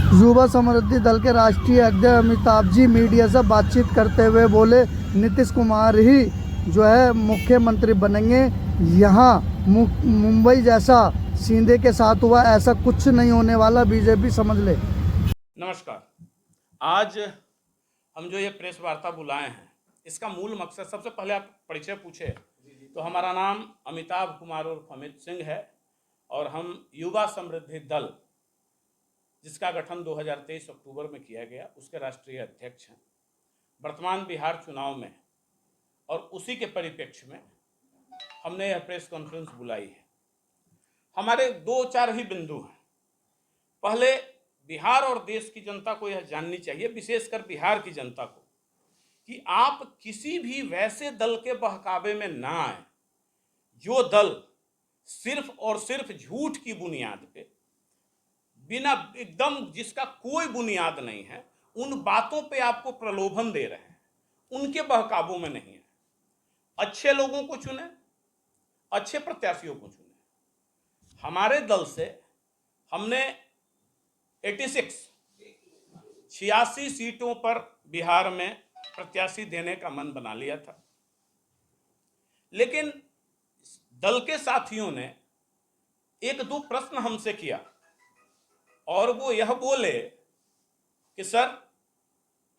युवा समृद्धि दल के राष्ट्रीय अध्यक्ष अमिताभ जी मीडिया से बातचीत करते हुए बोले, नीतीश कुमार ही जो है मुख्यमंत्री बनेंगे। यहाँ मुंबई जैसा शिंदे के साथ हुआ, ऐसा कुछ नहीं होने वाला, बीजेपी समझ ले। नमस्कार। आज हम जो ये प्रेस वार्ता बुलाए हैं, इसका मूल मकसद, सबसे पहले आप परिचय पूछे तो हमारा नाम अमिताभ कुमार उर्फ अमित सिंह है और हम युवा समृद्धि दल, जिसका गठन 2023 अक्टूबर में किया गया, उसके राष्ट्रीय अध्यक्ष हैं। वर्तमान बिहार चुनाव में और उसी के परिप्रेक्ष्य में हमने यह प्रेस कॉन्फ्रेंस बुलाई है। हमारे दो चार ही बिंदु हैं। पहले, बिहार और देश की जनता को यह जाननी चाहिए, विशेषकर बिहार की जनता को, कि आप किसी भी वैसे दल के बहकावे में ना आए जो दल सिर्फ और सिर्फ झूठ की बुनियाद पे, बिना एकदम जिसका कोई बुनियाद नहीं है, उन बातों पे आपको प्रलोभन दे रहे हैं, उनके बहकावों में नहीं है। अच्छे लोगों को चुने, अच्छे प्रत्याशियों को चुने। हमारे दल से हमने 86 सीटों पर बिहार में प्रत्याशी देने का मन बना लिया था, लेकिन दल के साथियों ने एक दो प्रश्न हमसे किया और वो यह बोले कि सर,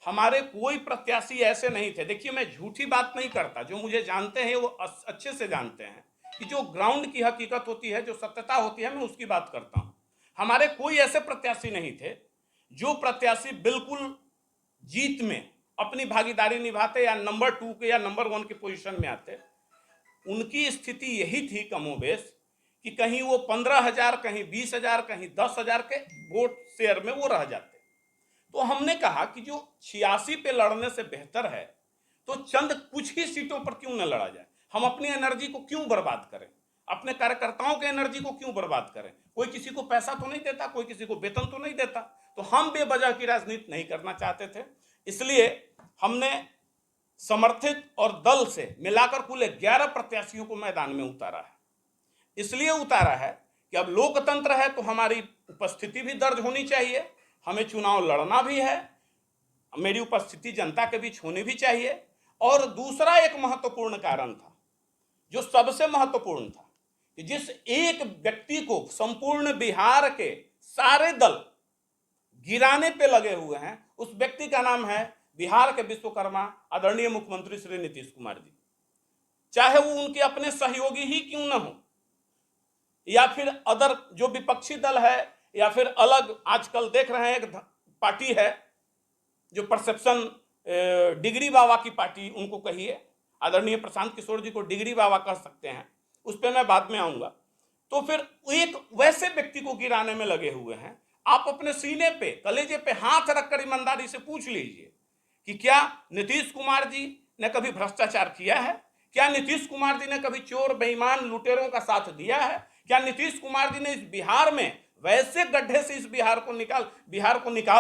हमारे कोई प्रत्याशी ऐसे नहीं थे। देखिए, मैं झूठी बात नहीं करता, जो मुझे जानते हैं वो अच्छे से जानते हैं कि जो ग्राउंड की हकीकत होती है, जो सत्यता होती है, मैं उसकी बात करता हूं। हमारे कोई ऐसे प्रत्याशी नहीं थे जो प्रत्याशी बिल्कुल जीत में अपनी भागीदारी निभाते या नंबर 2 के या नंबर 1 की पोजीशन में आते। उनकी स्थिति यही थी कमोबेश कि कहीं वो 15,000, कहीं 20,000, कहीं 10,000 के वोट शेयर में वो रह जाते। तो हमने कहा कि जो 86 पे लड़ने से बेहतर है तो चंद कुछ ही सीटों पर क्यों न लड़ा जाए। हम अपनी एनर्जी को क्यों बर्बाद करें, अपने कार्यकर्ताओं के एनर्जी को क्यों बर्बाद करें। कोई किसी को पैसा तो नहीं देता, कोई किसी को वेतन तो नहीं देता, तो हम बेवजह की राजनीति नहीं करना चाहते थे। इसलिए हमने समर्थित और दल से मिलाकर कुल 11 प्रत्याशियों को मैदान में उतारा है। इसलिए उतारा है कि अब लोकतंत्र है तो हमारी उपस्थिति भी दर्ज होनी चाहिए, हमें चुनाव लड़ना भी है, मेरी उपस्थिति जनता के बीच होनी भी चाहिए। और दूसरा एक महत्वपूर्ण कारण था, जो सबसे महत्वपूर्ण था, कि जिस एक व्यक्ति को संपूर्ण बिहार के सारे दल गिराने पे लगे हुए हैं, उस व्यक्ति का नाम है बिहार के विश्वकर्मा आदरणीय मुख्यमंत्री श्री नीतीश कुमार जी। चाहे वो उनके अपने सहयोगी ही क्यों न हो, या फिर अदर जो विपक्षी दल है, या फिर अलग आजकल देख रहे हैं एक पार्टी है जो परसेप्शन डिग्री बाबा की पार्टी, उनको कहिए, आदरणीय प्रशांत किशोर जी को डिग्री बाबा कह सकते हैं, उस पर मैं बाद में आऊंगा। तो फिर एक वैसे व्यक्ति को गिराने में लगे हुए हैं। आप अपने सीने पे, कलेजे पे हाथ रखकर ईमानदारी से पूछ लीजिए कि क्या नीतीश कुमार जी ने कभी भ्रष्टाचार किया है? क्या नीतीश कुमार जी ने कभी चोर, बेईमान, लुटेरों का साथ दिया है? क्या नीतीश कुमार जी ने इस बिहार में वैसे गड्ढे से इस बिहार को निकाल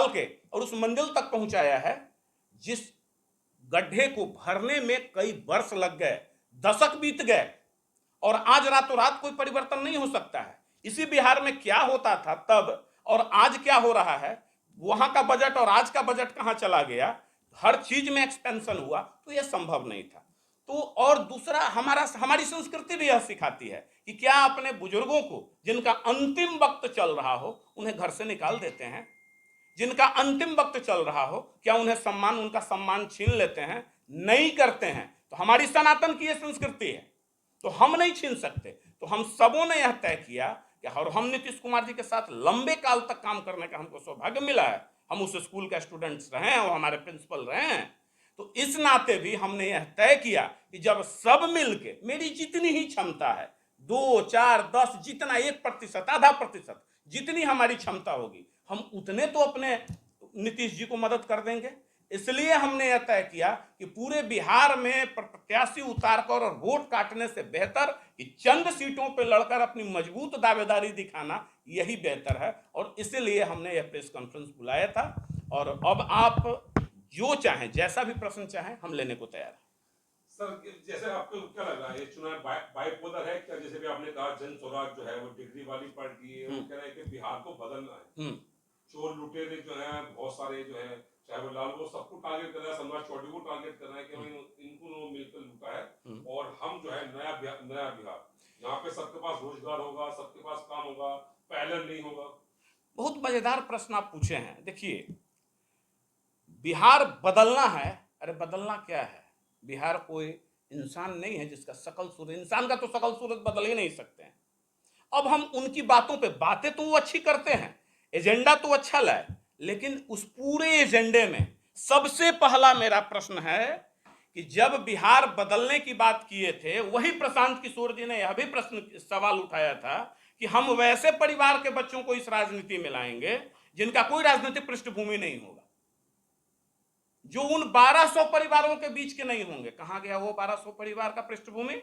के और उस मंजिल तक पहुंचाया है जिस गड्ढे को भरने में कई वर्ष लग गए, दशक बीत गए, और आज रातों रात कोई परिवर्तन नहीं हो सकता है। इसी बिहार में क्या होता था तब और आज क्या हो रहा है, वहां का बजट और आज का बजट कहां चला गया, हर चीज में एक्सपेंशन हुआ, तो यह संभव नहीं था। तो और दूसरा, हमारी संस्कृति भी यह सिखाती है कि क्या अपने बुजुर्गों को, जिनका अंतिम वक्त चल रहा हो, उन्हें घर से निकाल देते हैं? जिनका अंतिम वक्त चल रहा हो, क्या उनका सम्मान छीन लेते हैं? नहीं करते हैं। तो हमारी सनातन की यह संस्कृति है, तो हम नहीं छीन सकते। तो हम सबों ने यह तय किया कि, और हम नीतीश कुमार जी के साथ लंबे काल तक काम करने का हमको सौभाग्य मिला है, हम उस स्कूल का स्टूडेंट्स रहे हैं, वो हमारे प्रिंसिपल रहे हैं, तो इस नाते भी हमने यह तय किया कि जब सब मिलके, मेरी जितनी ही क्षमता है, 2, 4, 10, जितना 1%, आधा प्रतिशत, जितनी हमारी क्षमता होगी, हम उतने तो अपने नीतीश जी को मदद कर देंगे। इसलिए हमने यह तय किया कि पूरे बिहार में प्रत्याशी उतारकर और वोट काटने से बेहतर कि चंद सीटों पर लड़कर अपनी मजबूत दावेदारी दिखाना, यही बेहतर है। और इसलिए हमने यह प्रेस कॉन्फ्रेंस बुलाया था। और अब आप जो चाहें, जैसा भी प्रश्न चाहें, हम लेने को तैयार हैं। सर, जैसे आपको क्या लग रहा है, ये चुनाव बाइपोलर है क्या? जैसे भी आपने कहा, जन स्वराज जो है वो डिग्री वाली पार्टी है, वो कह रहा है कि बिहार को बदलना है। चोर लुटेरे जो है बहुत सारे जो है, चाहे वो लाल, वो सबको टारगेट कर रहा है, सम्राट चौधरी को टारगेट कर रहा है कि भाई इनको मिलकर लूटा है और हम जो है नया बिहार यहाँ पे सबके पास रोजगार होगा, सबके पास काम होगा, पैलन नहीं होगा। बहुत मजेदार प्रश्न आप पूछे हैं। देखिए, बिहार बदलना है, अरे बदलना क्या है? बिहार कोई इंसान नहीं है जिसका शकल सूरत, इंसान का तो शकल सूरत बदल ही नहीं सकते हैं। अब हम उनकी बातों पे, बातें तो वो अच्छी करते हैं, एजेंडा तो अच्छा लाए, लेकिन उस पूरे एजेंडे में सबसे पहला मेरा प्रश्न है कि जब बिहार बदलने की बात किए थे, वही प्रशांत किशोर जी ने यह भी प्रश्न सवाल उठाया था कि हम वैसे परिवार के बच्चों को इस राजनीति में लाएंगे जिनका कोई राजनीतिक पृष्ठभूमि नहीं होगा, जो उन 1200 परिवारों के बीच के नहीं होंगे। कहां गया वो 1200 परिवार का पृष्ठभूमि?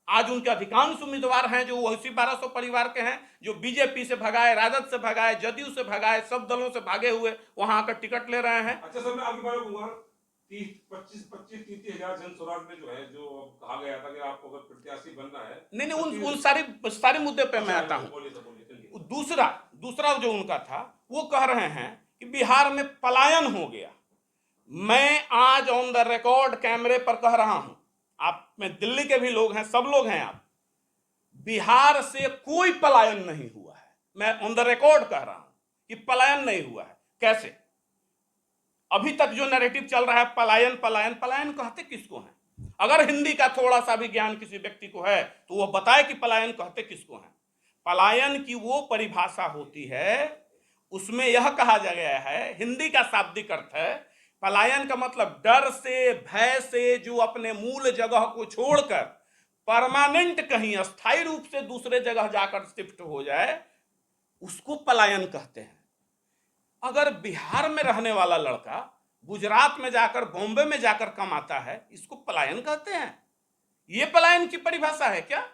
आज उनके अधिकांश उम्मीदवार हैं जो उसी 1200 परिवार के हैं, जो बीजेपी से भगाए, राजद से भगाए, जदयू से भगाए, सब दलों से भागे हुए वहां आकर टिकट ले रहे हैं। अच्छा सर, मैं आपकी बात कहूंगा, 25-30 हजार जन स्वराज में जो है, जो कहा गया था कि आपको अगर प्रत्याशी बनना है, नहीं, उन सारी मुद्दे पे मैं आता हूं। दूसरा जो उनका था, वो कह रहे हैं कि बिहार में पलायन हो गया। मैं आज ऑन द रिकॉर्ड कैमरे पर कह रहा हूं, आप में दिल्ली के भी लोग हैं, सब लोग हैं, आप, बिहार से कोई पलायन नहीं हुआ है। मैं ऑन द रिकॉर्ड कह रहा हूं कि पलायन नहीं हुआ है। कैसे? अभी तक जो नैरेटिव चल रहा है पलायन पलायन, पलायन कहते किसको है? अगर हिंदी का थोड़ा सा भी ज्ञान किसी व्यक्ति को है तो वो बताए कि पलायन कहते किसको है। पलायन की वो परिभाषा होती है, उसमें यह कहा गया है, हिंदी का शाब्दिक अर्थ है, पलायन का मतलब डर से, भय से, जो अपने मूल जगह को छोड़कर परमानेंट कहीं अस्थायी रूप से दूसरे जगह जाकर शिफ्ट हो जाए, उसको पलायन कहते हैं। अगर बिहार में रहने वाला लड़का गुजरात में जाकर, बॉम्बे में जाकर कमाता है, इसको पलायन कहते हैं? यह पलायन की परिभाषा है क्या?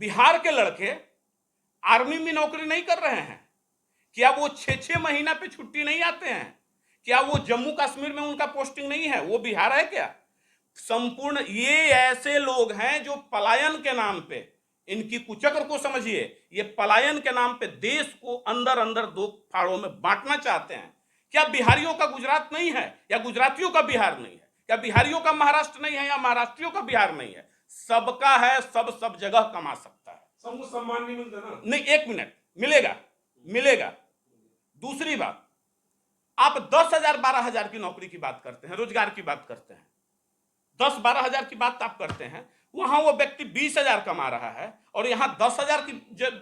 बिहार के लड़के आर्मी में नौकरी नहीं कर रहे हैं क्या? वो 6-6 महीना पे छुट्टी नहीं आते हैं क्या? वो जम्मू कश्मीर में उनका पोस्टिंग नहीं है? वो बिहार है क्या? संपूर्ण ये ऐसे लोग हैं जो पलायन के नाम पे, इनकी कुचक्र को समझिए, ये पलायन के नाम पे देश को अंदर अंदर दो फाड़ों में बांटना चाहते हैं। क्या बिहारियों का गुजरात नहीं है, या गुजरातियों का बिहार नहीं है? क्या बिहारियों का महाराष्ट्र नहीं है, या महाराष्ट्रियों का बिहार नहीं है? सबका है, सब जगह कमा सकता है। सबको सम्मान नहीं मिलता ना? नहीं, 1 मिनट, मिलेगा। दूसरी बात, आप 10,000 12,000 की नौकरी की बात करते हैं, रोजगार की बात करते हैं, 10-12 हजार की बात आप करते हैं, वहां वो व्यक्ति 20,000 कमा रहा है और यहां 10,000 की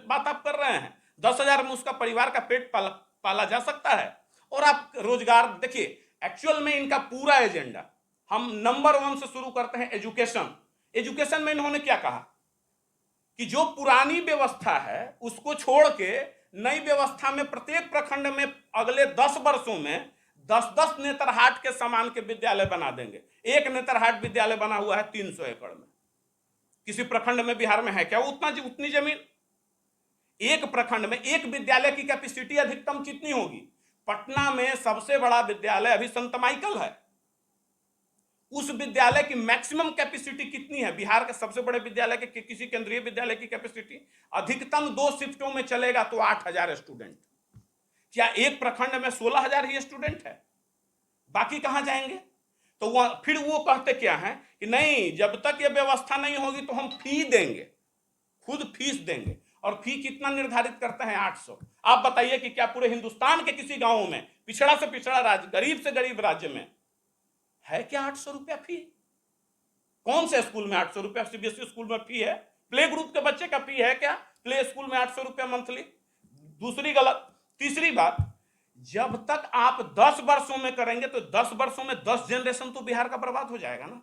बात आप कर रहे हैं। 10,000 में उसका परिवार का पेट पाला जा सकता है। और आप रोजगार देखिए, एक्चुअल में इनका पूरा एजेंडा, हम नंबर 1 से शुरू करते हैं, एजुकेशन में इन्होंने क्या कहा कि जो पुरानी व्यवस्था है उसको छोड़ के नई व्यवस्था में प्रत्येक प्रखंड में अगले 10 वर्षों में 10-10 नेतरहाट के समान के विद्यालय बना देंगे। एक नेतरहाट विद्यालय बना हुआ है 300 एकड़ में। किसी प्रखंड में बिहार में है क्या उतनी जमीन? एक प्रखंड में एक विद्यालय की कैपेसिटी अधिकतम कितनी होगी? पटना में सबसे बड़ा विद्यालय अभी संत माइकल है, उस विद्यालय की मैक्सिमम कैपेसिटी कितनी है? बिहार के सबसे बड़े विद्यालय के किसी केंद्रीय विद्यालय की कैपेसिटी अधिकतम 2 शिफ्टों में चलेगा तो 8,000 स्टूडेंट। क्या एक प्रखंड में 16,000 ही स्टूडेंट है? बाकी कहां जाएंगे? तो वह फिर वो कहते क्या है कि नहीं, जब तक ये व्यवस्था नहीं होगी तो हम फी देंगे, खुद फीस देंगे। और फी कितना निर्धारित करते हैं? 800। आप बताइए कि क्या पूरे हिंदुस्तान के किसी गांव में, पिछड़ा से पिछड़ा राज्य, गरीब से गरीब राज्य में है क्या 800 रुपया फी? कौन से स्कूल में 800 रुपया सीबीएसई स्कूल में फी है? प्ले ग्रुप के बच्चे का फी है क्या प्ले स्कूल में 800 रुपया मंथली? दूसरी गलत। तीसरी बात, जब तक आप 10 वर्षों में करेंगे तो 10 वर्षों में 10 जनरेशन तो बिहार का बर्बाद हो जाएगा ना।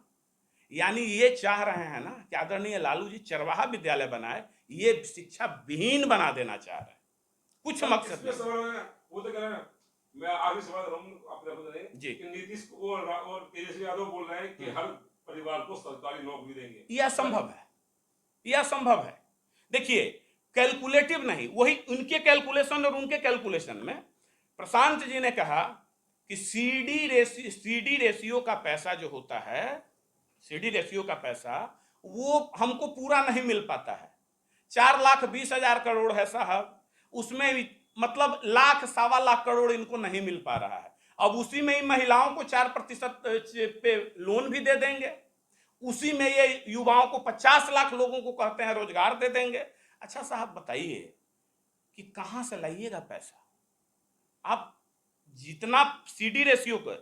यानी ये चाह रहे हैं ना कि आदरणीय लालू जी चरवाहा विद्यालय बनाए, ये शिक्षा विहीन बना देना चाह रहे हैं। कुछ मकसद वो तो कह रहे हैं। मैं आगे सवाल अपने जी कि नीतीश और तेजस्वी यादव बोल रहे हैं कि हर परिवार को सरकारी नौकरी देंगे। यह संभव है। देखिए, कैलकुलेटिव नहीं, वही उनके कैलकुलेशन और उनके कैलकुलेशन में प्रशांत जी ने कहा कि सीडी रेशियो का पैसा जो होता है, सीडी रेशियो का पैसा वो हमको पूरा नहीं मिल पाता है। 4,20,000 करोड़ है साहब, उसमें मतलब लाख सवा लाख करोड़ इनको नहीं मिल पा रहा है। अब उसी में ही महिलाओं को 4% पे लोन भी दे देंगे, उसी में ये युवाओं को 50 लाख लोगों को कहते हैं रोजगार दे देंगे। अच्छा साहब बताइए कि कहां से लाइएगा पैसा? आप जितना CD रेशियो का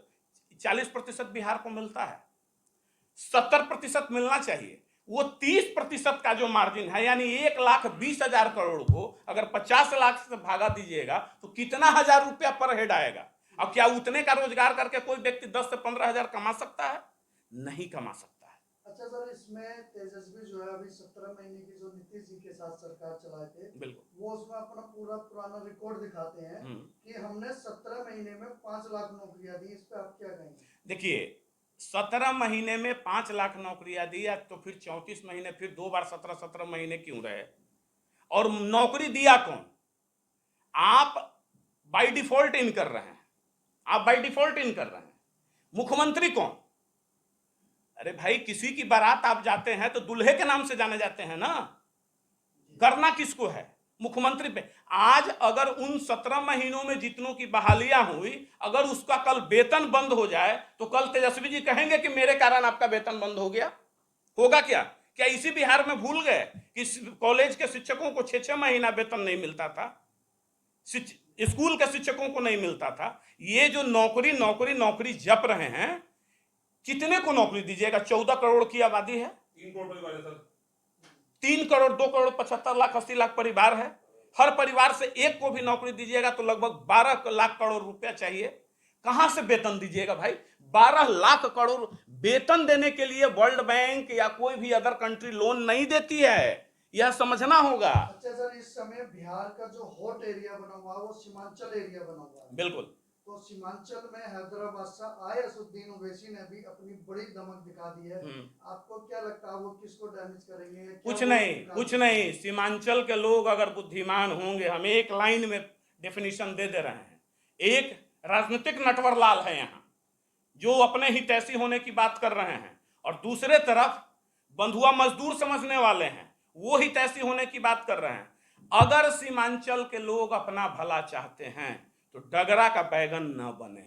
40% बिहार को मिलता है, 70% मिलना चाहिए। वो 30% का जो मार्जिन है, यानी 1,20,000 करोड़ को अगर 50 लाख से भागा दीजिएगा तो कितना हजार रुपया पर हेड आएगा? अब क्या उतने का रोजगार करके कोई व्यक्ति 10 से 15 हजार कमा सकता है? नहीं कमा सकता है। अच्छा सर, इसमें तेजस्वी जो है अभी 17 महीने की जो नीतीश जी के साथ सरकार चलाए थे, बिल्कुल, वो उसमें अपना पूरा पुराना रिकॉर्ड दिखाते हैं कि हमने 17 महीने में 5 लाख नौकरियां दी। इस पे आप क्या कहेंगे? देखिए 17 महीने में 5 लाख नौकरियां दी, तो फिर 34 महीने, फिर 2 बार 17 महीने क्यों रहे? और नौकरी दिया कौन? आप बाय डिफॉल्ट इन कर रहे हैं, आप बाय डिफॉल्ट इन कर रहे हैं। मुख्यमंत्री कौन? अरे भाई, किसी की बारात आप जाते हैं तो दूल्हे के नाम से जाने जाते हैं ना। करना किसको है? मुख्यमंत्री पे। आज अगर उन 17 महीनों में जितनों की बहालियां हुई, अगर उसका कल वेतन बंद हो जाए तो कल तेजस्वी जी कहेंगे कि मेरे कारण आपका वेतन बंद हो गया? होगा क्या? क्या इसी बिहार में भूल गए कि कॉलेज के शिक्षकों को 6-6 महीना वेतन नहीं मिलता था, स्कूल के शिक्षकों को नहीं मिलता था? ये जो नौकरी नौकरी नौकरी जप रहे हैं, कितने को नौकरी दीजिएगा? 14 करोड़ की आबादी है, 3 करोड़ परिवार है सर। 3 करोड़ 2 करोड़ 75 लाख 80 लाख परिवार है। हर परिवार से एक को भी नौकरी दीजिएगा तो लगभग 12 लाख करोड़ रुपया चाहिए। कहां से वेतन दीजिएगा भाई? 12 लाख करोड़ वेतन देने के लिए वर्ल्ड बैंक या कोई भी अदर कंट्री लोन नहीं देती है, यह समझना होगा। अच्छा सर, इस समय बिहार का जो हॉट एरिया बना हुआ है वो सीमांचल एरिया बना हुआ है। बिल्कुल। तो सीमांचल में हैदराबाद से आए असुद्दीन ओवैसी ने भी अपनी बड़ी दमक दिखा दी है। आपको क्या लगता है वो किसको डैमेज करेंगे? कुछ नहीं। सीमांचल के लोग अगर बुद्धिमान होंगे, हम एक लाइन में डेफिनेशन दे रहे हैं। एक राजनीतिक नटवरलाल है यहाँ, जो अपने ही तैसी होने की बात कर रहे हैं, और दूसरे तरफ बंधुआ मजदूर समझने वाले हैं, वो ही तैसी होने की बात कर रहे हैं। अगर सीमांचल के लोग अपना भला चाहते हैं तो डगरा का बैगन न बने,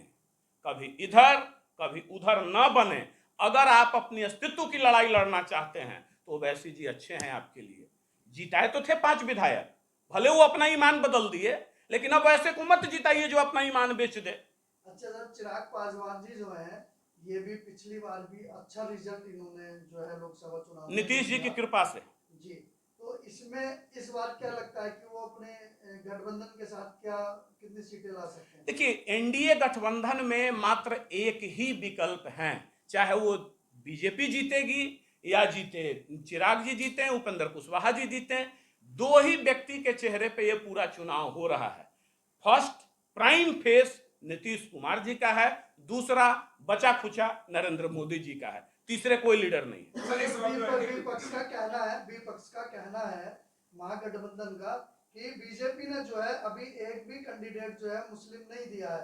कभी इधर कभी उधर न बने। अगर आप अपनी अस्तित्व की लड़ाई लड़ना चाहते हैं तो ओवैसी जी अच्छे हैं आपके लिए। जिताए तो थे 5 विधायक, भले वो अपना ईमान बदल दिए, लेकिन अब ऐसे को मत जिताइए जो अपना ईमान बेच दे। अच्छा सर, चिराग पासवान जी जो है, ये भी पिछली बार भी अच्छा रिजल्ट इन्होंने जो है लोकसभा चुनाव में नीतीश जी की कृपा से जी। तो इसमें इस बार क्या लगता है कि वो अपने गठबंधन के साथ क्या कितनी सीटें ला सकते हैं? देखिए, एनडीए गठबंधन में मात्र एक ही विकल्प है, चाहे वो बीजेपी जीतेगी या जीते चिराग जी जीते, उपेंद्र कुशवाहा जी जीते। 2 ही व्यक्ति के चेहरे पे ये पूरा चुनाव हो रहा है। First prime phase Nitish Kumar ji का है, दूसरा बचा खुचा नरेंद्र मोदी जी का है, तीसरे कोई लीडर नहीं है। विपक्ष का कहना है महागठबंधन का कि बीजेपी ने जो है अभी एक भी कैंडिडेट जो है मुस्लिम नहीं दिया है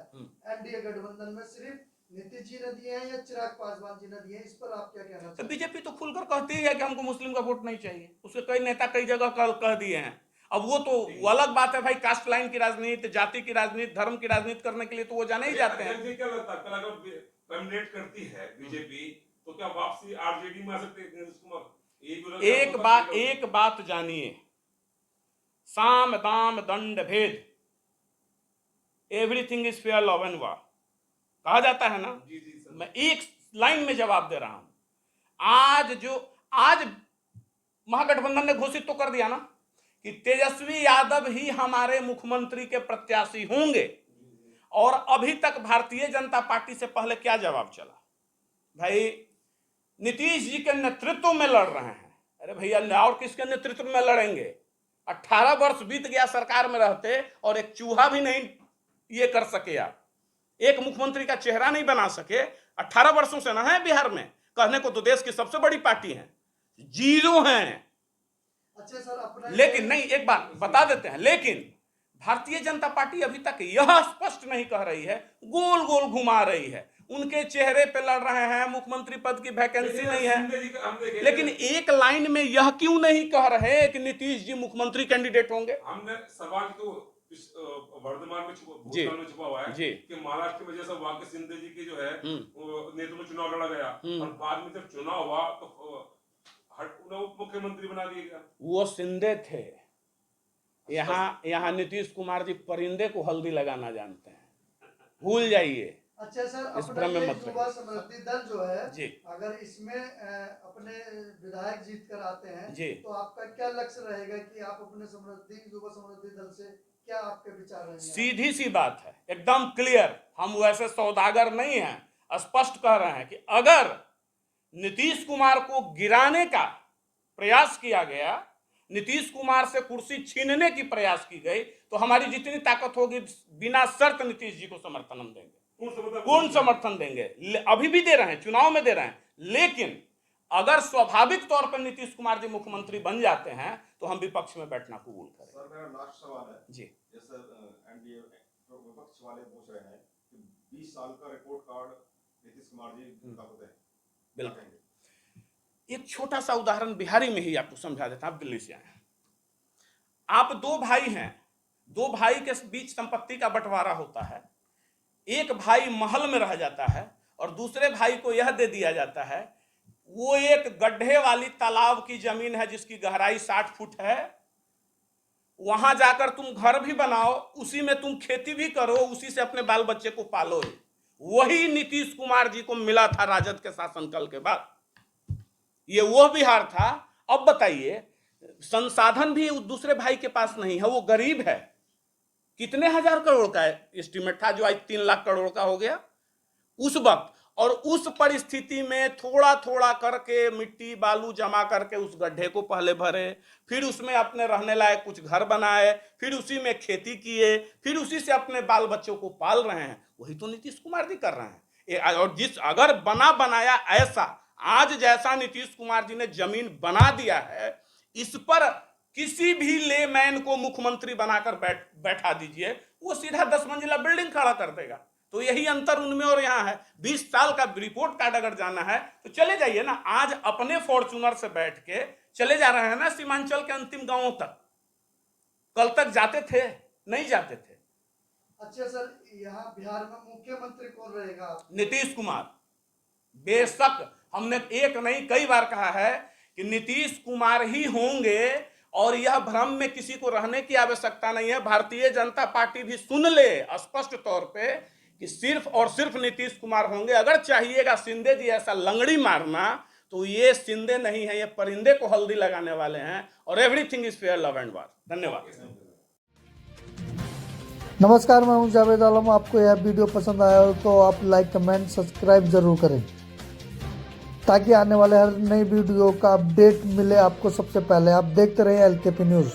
एनडीए गठबंधन में, सिर्फ नीतीश जी ने दिए हैं या चिराग पासवान जी ने दिए हैं। इस पर आप क्या कहना चाहते हैं? बीजेपी तो खुलकर कहती है कि हमको मुस्लिम का वोट नहीं चाहिए, उसके कई नेता कई जगह कह दिए हैं। अब वो तो अलग बात है भाई, कास्ट लाइन की राजनीति, जाति की राजनीति, धर्म की राजनीति करने के लिए तो वो जाने ही जाते हैं। क्या लगता है अगर कैंडिडेट करती है बीजेपी तो क्या वापसी आरजेडी में आ सकते हैं नीतीश कुमार? एक बात जानिए, साम दाम दंड भेद, everything is fair love and war कहा जाता है ना। जी जी सर। मैं एक लाइन में जवाब दे रहा हूं। आज महागठबंधन ने घोषित तो कर दिया ना कि तेजस्वी यादव ही हमारे मुख्यमंत्री के प्रत्याशी होंगे, और अभी तक भारतीय जनता पार्टी से पहले क्या जवाब चला? भाई नीतीश जी के नेतृत्व में लड़ रहे हैं। अरे भैया, और किसके नेतृत्व में लड़ेंगे? 18 वर्ष बीत गया सरकार में रहते और एक चूहा भी नहीं ये कर सके, आप एक मुख्यमंत्री का चेहरा नहीं बना सके। 18 वर्षों से ना है बिहार में, कहने को तो देश की सबसे बड़ी पार्टी है, जीरो हैं। अच्छा सर, अपना लेकिन नहीं, एक बात बता देते हैं, लेकिन भारतीय जनता पार्टी अभी तक यह स्पष्ट नहीं कह रही है, गोल गोल घुमा रही है। उनके चेहरे पे लड़ रहे हैं, मुख्यमंत्री पद की वैकेंसी नहीं है, लेकिन एक लाइन में यह क्यों नहीं कह रहे कि नीतीश जी मुख्यमंत्री कैंडिडेट होंगे? हमने सवाल तो इस वर्धमान में जी। भूतनाथ में छुपा हुआ है जी। कि महाराष्ट्र में जैसा वाक्य सिंधे जी की जो है नेतृत्व में चुनाव लड़ा गया और बाद में जब चुनाव हुआ तो उन्हें उप मुख्यमंत्री बना दिया गया। वो सिंधे थे। यहाँ नीतीश कुमार जी परिंदे को हल्दी लगाना जानते हैं, भूल जाइए। अच्छा सर, इस अपना भ्रम में ये मत युवा रहिए। समृद्धि दल जो है जी। अगर इसमें अपने विधायक जीत कर आते हैं जी। तो आपका क्या लक्ष्य रहेगा कि आप अपने युवा समृद्धि दल से क्या आपके विचार रहेंगे? सीधी सी बात है, एकदम क्लियर। हम वैसे सौदागर नहीं हैं, स्पष्ट कह रहे हैं कि अगर नीतीश कुमार को गिराने का प्रयास किया गया, नीतीश कुमार से कुर्सी छीनने की प्रयास की गई, तो हमारी जितनी ताकत होगी बिना शर्त नीतीश जी को समर्थन हम देंगे, पूर्ण समर्थन देंगे। अभी भी दे रहे हैं, चुनाव में दे रहे हैं। लेकिन अगर स्वाभाविक तौर पर नीतीश कुमार जी मुख्यमंत्री बन जाते हैं तो हम विपक्ष में बैठना कबूल करें। सर, मेरा लास्ट सवाल है जी। जैसे एनडीए जो विपक्ष वाले पूछ रहे हैं कि 20 साल का रिपोर्ट कार्ड नीतीश कुमार जी का होते हैं, बिल्कुल। एक छोटा सा उदाहरण बिहारी में ही आपको समझा देता हूं। आप दिल्ली से आए, आप दो भाई हैं, दो भाई के बीच संपत्ति का बंटवारा होता है। एक भाई महल में रह जाता है और दूसरे भाई को यह दे दिया जाता है, वो एक गड्ढे वाली तालाब की जमीन है जिसकी गहराई 60 फुट है, वहां जाकर तुम घर भी बनाओ, उसी में तुम खेती भी करो, उसी से अपने बाल बच्चे को पालो। वही नीतीश कुमार जी को मिला था राजद के शासनकाल के बाद। ये वो बिहार था। अब बताइए, संसाधन भी उस दूसरे भाई के पास नहीं है, वो गरीब है। कितने हजार करोड़ का एस्टीमेट था जो आज 3 लाख करोड़ का हो गया उस वक्त। और उस परिस्थिति में थोड़ा थोड़ा करके मिट्टी बालू जमा करके उस गड्ढे को पहले भरे, फिर उसमें अपने रहने लायक कुछ घर बनाए, फिर उसी में खेती किए, फिर उसी से अपने बाल बच्चों को पाल रहे हैं। वही तो नीतीश कुमार जी कर रहे हैं। और अगर बना बनाया ऐसा आज जैसा नीतीश कुमार जी ने जमीन बना दिया है, इस पर किसी भी लेमैन को मुख्यमंत्री बनाकर बैठा दीजिए, वो सीधा 10 मंजिला बिल्डिंग खड़ा कर देगा। तो यही अंतर उनमें और यहाँ है। 20 साल का रिपोर्ट कार्ड अगर जाना है तो चले जाइए ना। आज अपने फॉर्च्यूनर से बैठ के चले जा रहे हैं ना सीमांचल के अंतिम गांवों तक। कल तक जाते थे? नहीं जाते थे। अच्छा सर, यहाँ बिहार में मुख्यमंत्री कौन रहेगा? नीतीश कुमार। बेशक हमने एक नहीं कई बार कहा है कि नीतीश कुमार ही होंगे और यह भ्रम में किसी को रहने की आवश्यकता नहीं है। भारतीय जनता पार्टी भी सुन ले स्पष्ट तौर पे कि सिर्फ और सिर्फ नीतीश कुमार होंगे। अगर चाहिएगा शिंदे जी ऐसा लंगड़ी मारना तो ये शिंदे नहीं है, ये परिंदे को हल्दी लगाने वाले हैं। और everything is fair, love and वार। धन्यवाद। नमस्कार, मैं हूं जावेद आलम। आपको यह वीडियो पसंद आया हो तो आप लाइक कमेंट सब्सक्राइब जरूर करें ताकि आने वाले हर नई वीडियो का अपडेट मिले आपको सबसे पहले। आप देखते रहिए LKP न्यूज़।